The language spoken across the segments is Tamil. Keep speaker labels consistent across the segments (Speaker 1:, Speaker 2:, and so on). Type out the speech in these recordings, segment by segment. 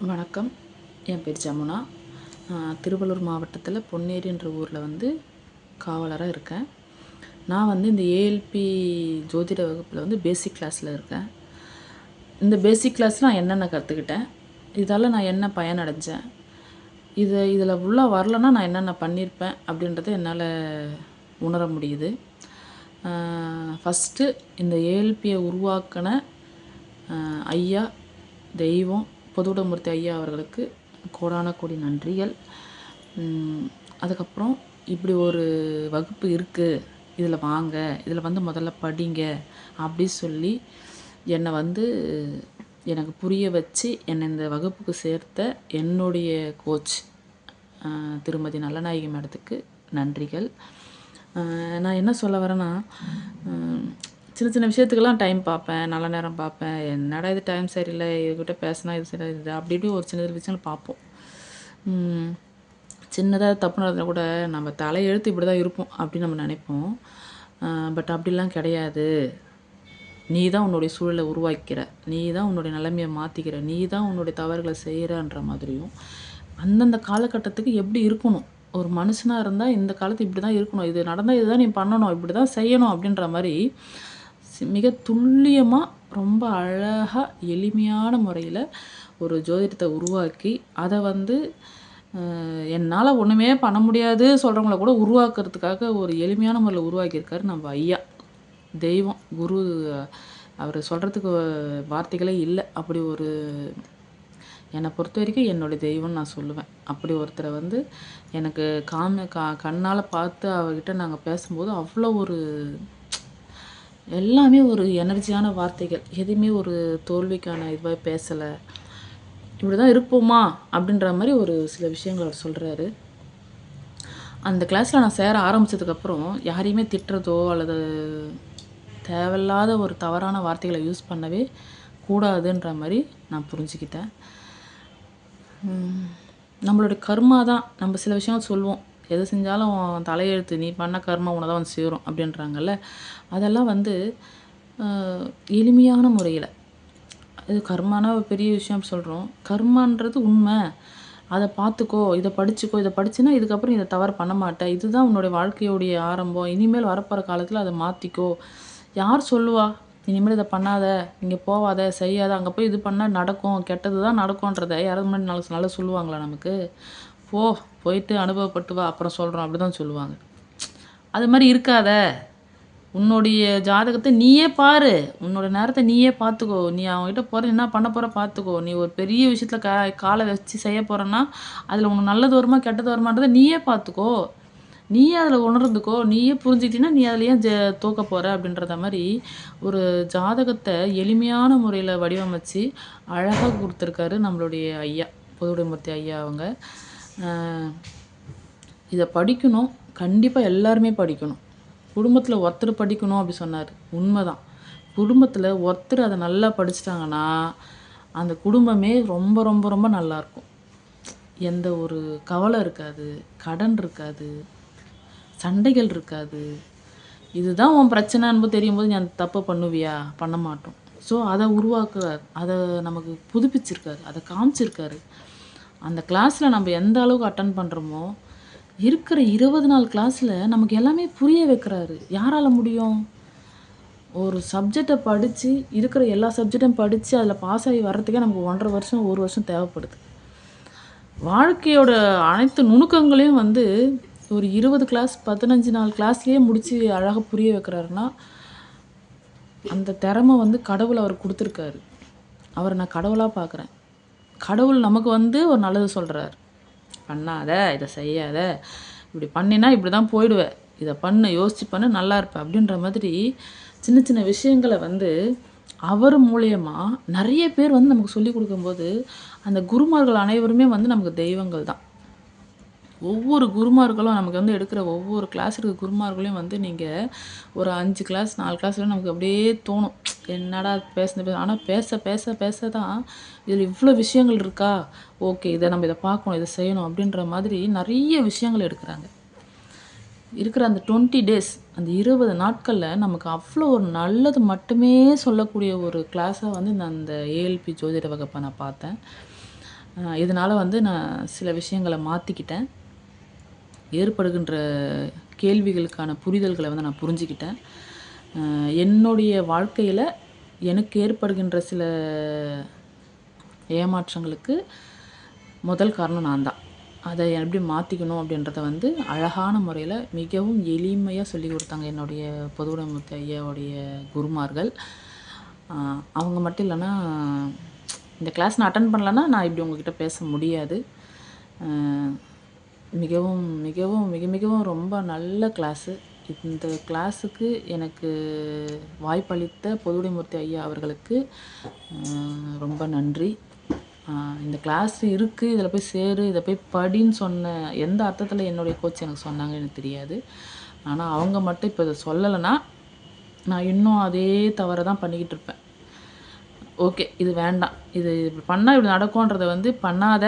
Speaker 1: வணக்கம். என் பேர் ஜமுனா. திருவள்ளூர் மாவட்டத்தில் பொன்னேரின்ற ஊரில் காவலராக இருக்கேன். நான் இந்த ஏஎல்பி ஜோதிட வகுப்பில் பேசிக் கிளாஸில் இருக்கேன். இந்த பேசிக் கிளாஸில் நான் என்னென்ன கற்றுக்கிட்டேன், இதால் நான் என்ன பயனடைஞ்சேன், இதில் உள்ளே வரலன்னா நான் என்னென்ன பண்ணியிருப்பேன் அப்படின்றத என்னால் உணர முடியுது. ஃபஸ்ட்டு இந்த ஏஎல்பியை உருவாக்கின ஐயா, தெய்வம் பொதுவுடைமூர்த்தி ஐயா அவர்களுக்கு கோடான கோடி நன்றிகள். அதுக்கப்புறம் இப்படி ஒரு வகுப்பு இருக்குது, இதில் வாங்க, இதில் முதல்ல படிங்க அப்படி சொல்லி என்னை எனக்கு புரிய வச்சு என்னை இந்த வகுப்புக்கு சேர்த்த என்னுடைய கோச் திருமதி நல்லநாயகி மேடத்துக்கு நன்றிகள். நான் என்ன சொல்ல வரேன்னா, சின்ன சின்ன விஷயத்துக்கெல்லாம் டைம் பார்ப்பேன், நல்ல நேரம் பார்ப்பேன். என்னடா இது டைம் சரியில்லை, இதுக்கிட்ட பேசினா இது சரி, இது அப்படி இப்படி ஒரு சின்ன விஷயங்கள் பார்ப்போம். சின்னதாக தப்பு நடந்தால் கூட நம்ம தலையெழுத்து இப்படி தான் இருப்போம் அப்படின்னு நம்ம நினைப்போம். பட் அப்படிலாம் கிடையாது. நீ தான் உன்னுடைய சூழலை உருவாக்கிற, நீ தான் உன்னுடைய நிலைமையை மாற்றிக்கிற, நீ தான் உன்னுடைய தவறுகளை செய்கிறன்ற மாதிரியும் அந்தந்த காலகட்டத்துக்கு எப்படி இருக்கணும், ஒரு மனுஷனாக இருந்தால் இந்த காலத்து இப்படி தான் இருக்கணும், இது நடந்தால் இதுதான் நீ பண்ணணும், இப்படி தான் செய்யணும் அப்படின்ற மாதிரி மிக துல்லியமாக ரொம்ப அழகாக எளிமையான முறையில் ஒரு ஜோதிடத்தை உருவாக்கி அதை என்னால் ஒன்றுமே பண்ண முடியாது சொல்கிறவங்கள கூட உருவாக்குறதுக்காக ஒரு எளிமையான முறையில் உருவாக்கியிருக்காரு நம்ம ஐயா. தெய்வம், குரு. அவர் சொல்கிறதுக்கு வார்த்தைகளே இல்லை. அப்படி ஒரு என்னை பொறுத்த வரைக்கும் என்னுடைய தெய்வம்னு நான் சொல்லுவேன். அப்படி ஒருத்தரை எனக்கு கண்ணால் பார்த்து அவர்கிட்ட நாங்கள் பேசும்போது அவ்வளோ ஒரு எல்லாமே ஒரு எனர்ஜியான வார்த்தைகள், எதுவுமே ஒரு தோல்விக்கான இதுவாக பேசலை. இப்படி தான் இருப்போமா அப்படின்ற மாதிரி ஒரு சில விஷயங்கள் அவர் சொல்கிறாரு. அந்த கிளாஸில் நான் சேர ஆரம்பித்ததுக்கப்புறம் யாரையுமே திட்டுறதோ அல்லது தேவையில்லாத ஒரு தவறான வார்த்தைகளை யூஸ் பண்ணவே கூடாதுன்ற மாதிரி நான் புரிஞ்சுக்கிட்டேன். நம்மளோட கர்மா தான். நம்ம சில விஷயங்கள் சொல்லுவோம், எது செஞ்சாலும் தலையெழுத்து, நீ பண்ண கர்மா உன்னை தான் சேரும் அப்படின்றாங்கல்ல. அதெல்லாம் எளிமையான முறையில், இது கர்மானா ஒரு பெரிய விஷயம் சொல்கிறோம். கர்மான்றது உண்மை, அதை பார்த்துக்கோ, இதை படிச்சுக்கோ, இதை படிச்சுன்னா இதுக்கப்புறம் இதை தவறு பண்ண மாட்டேன், இதுதான் உன்னுடைய வாழ்க்கையுடைய ஆரம்பம், இனிமேல் வரப்போகிற காலத்தில் அதை மாற்றிக்கோ. யார் சொல்லுவா இனிமேல் இதை பண்ணாத, இங்கே போவாத, செய்யாத, அங்கே போய் இது பண்ணால் நடக்கும், கெட்டது தான் நடக்கும்ன்றதை யாராவது முன்னாடி நல்லா சொல்லுவாங்களா நமக்கு? போயிட்டு அனுபவப்பட்டு வா, அப்புறம் சொல்கிறோம், அப்படி தான் சொல்லுவாங்க. அது மாதிரி இருக்காத. உன்னுடைய ஜாதகத்தை நீயே பாரு, உன்னோட நேரத்தை நீயே பார்த்துக்கோ, நீ அவங்ககிட்ட போகிற என்ன பண்ண போகிற பார்த்துக்கோ. நீ ஒரு பெரிய விஷயத்தில் காலை வச்சு செய்ய போகிறேன்னா அதில் உனக்கு நல்லது வருமா கெட்டது வருமானதை நீயே பார்த்துக்கோ, நீயே அதில் உணர்ந்துக்கோ, நீயே புரிஞ்சுக்கிட்டீங்கன்னா நீ அதில் ஏன் தோக்க போகிற அப்படின்றத மாதிரி ஒரு ஜாதகத்தை எளிமையான முறையில் வடிவமைச்சு அழகாக கொடுத்துருக்காரு நம்மளுடைய ஐயா, பொதுவுடைமூர்த்தி ஐயா. அவங்க இதை படிக்கணும், கண்டிப்பாக எல்லாருமே படிக்கணும். குடும்பத்தில் ஒருத்தர் படிக்கணும் அப்படி சொன்னார். உண்மைதான். குடும்பத்தில் ஒருத்தர் அதை நல்லா படிச்சிட்டாங்கன்னா அந்த குடும்பமே ரொம்ப ரொம்ப ரொம்ப நல்லாயிருக்கும். எந்த ஒரு கவலை இருக்காது, கடன் இருக்காது, சண்டைகள் இருக்காது. இதுதான் உன் பிரச்சனைன்னு தெரியும் போது நீ அந்த தப்பை பண்ணுவியா? பண்ண மாட்டோம். ஸோ அதை உருவாக்குறார், அதை நமக்கு புதுப்பிச்சிருக்காரு, அதை காமிச்சிருக்காரு. அந்த கிளாஸில் நம்ம எந்த அளவுக்கு அட்டன் பண்ணுறோமோ இருக்கிற 20 நாள் கிளாஸில் நமக்கு எல்லாமே புரிய வைக்கிறாரு. யாரால் முடியும்? ஒரு சப்ஜெக்டை படித்து இருக்கிற எல்லா சப்ஜெக்டையும் படித்து அதில் பாஸ் ஆகி வர்றதுக்கே நமக்கு 1.5 வருஷம் 1 வருஷம் தேவைப்படுது. வாழ்க்கையோட அனைத்து நுணுக்கங்களையும் ஒரு 20 கிளாஸ் 15 நாள் கிளாஸ்லேயே முடித்து அழகாக புரிய வைக்கிறாருன்னா அந்த திறமை கடவுள் அவர் கொடுத்துருக்காரு. அவரை நான் கடவுளாக பார்க்குறேன். கடவுள் நமக்கு ஒரு நல்லது சொல்கிறார். பண்ணாத, இதை செய்யாத, இப்படி பண்ணினா இப்படி தான் போயிடுவேன், இதை பண்ணு, யோசிச்சு பண்ணு, நல்லா இருப்பேன் அப்படின்ற மாதிரி சின்ன சின்ன விஷயங்களை அவர் மூலியமாக நிறைய பேர் நமக்கு சொல்லி கொடுக்கும்போது அந்த குருமார்கள் அனைவருமே நமக்கு தெய்வங்கள் தான். ஒவ்வொரு குருமார்களும் நமக்கு எடுக்கிற ஒவ்வொரு கிளாஸ் இருக்க குருமார்களையும் நீங்கள் ஒரு 5 கிளாஸ் 4 கிளாஸ்ல நமக்கு அப்படியே தோணும், என்னடா பேசுனது. ஆனால் பேச பேச பேச தான் இதில் இவ்வளோ விஷயங்கள் இருக்கா, ஓகே இதை நம்ம இதை பார்க்கணும், இதை செய்யணும் அப்படின்ற மாதிரி நிறைய விஷயங்கள் எடுக்கிறாங்க. இருக்கிற அந்த 20 டேஸ், அந்த 20 நாட்களில் நமக்கு அவ்வளோ ஒரு நல்லது மட்டுமே சொல்லக்கூடிய ஒரு கிளாஸாக நான் அந்த ஏஎல்பி ஜோதிட வகுப்பை நான் பார்த்தேன். இதனால் வந்து நான் சில விஷயங்களை மாற்றிக்கிட்டேன். ஏற்படுகின்ற கேள்விகளுக்கான புரிதல்களை வந்து நான் புரிஞ்சுக்கிட்டேன். என்னுடைய வாழ்க்கையில் எனக்கு ஏற்படுகின்ற சில ஏமாற்றங்களுக்கு முதல் காரணம் நான் தான். அதை எப்படி மாற்றிக்கணும் அப்படின்றத வந்து அழகான முறையில் மிகவும் எளிமையாக சொல்லி கொடுத்தாங்க என்னுடைய பொதுவுடைமூர்த்தி ஐயாவுடைய குருமார்கள். அவங்க மட்டும் இல்லைன்னா இந்த கிளாஸ் நான் அட்டன் பண்ணலன்னா நான் இப்படி உங்ககிட்ட பேச முடியாது. மிகவும் மிகவும் மிக மிகவும் ரொம்ப நல்ல கிளாஸு. இந்த கிளாஸுக்கு எனக்கு வாய்ப்பளித்த பொதுவுடைமூர்த்தி ஐயா அவர்களுக்கு ரொம்ப நன்றி. இந்த கிளாஸ் இருக்குது, இதில் போய் சேரு, இதை போய் படின்னு சொன்ன எந்த அர்த்தத்தில் என்னுடைய கோச் எனக்கு சொன்னாங்கன்னு எனக்கு தெரியாது. ஆனால் அவங்க மட்டும் இப்போ இதை சொல்லலைன்னா நான் இன்னும் அதே தவறை தான் பண்ணிக்கிட்டு இருப்பேன். ஓகே, இது வேண்டாம், இது இப்படி பண்ணால் இப்படி நடக்கும்ன்றதை வந்து பண்ணாத,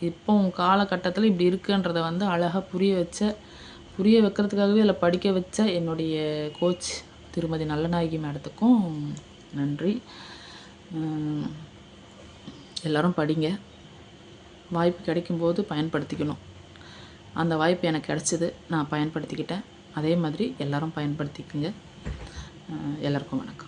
Speaker 1: இப்போ உன் காலகட்டத்தில் இப்படி இருக்குன்றதை வந்து அழகாக புரிய வைக்கிறதுக்காகவே இதில் படிக்க வச்ச என்னுடைய கோச் திருமதி நல்லநாயகி மேடத்துக்கும் நன்றி. எல்லோரும் படிங்க, வாய்ப்பு கிடைக்கும்போது பயன்படுத்திக்கணும். அந்த வாய்ப்பு எனக்கு கிடச்சிது, நான் பயன்படுத்திக்கிட்டேன். அதே மாதிரி எல்லோரும் பயன்படுத்திக்கங்க. எல்லாருக்கும் வணக்கம்.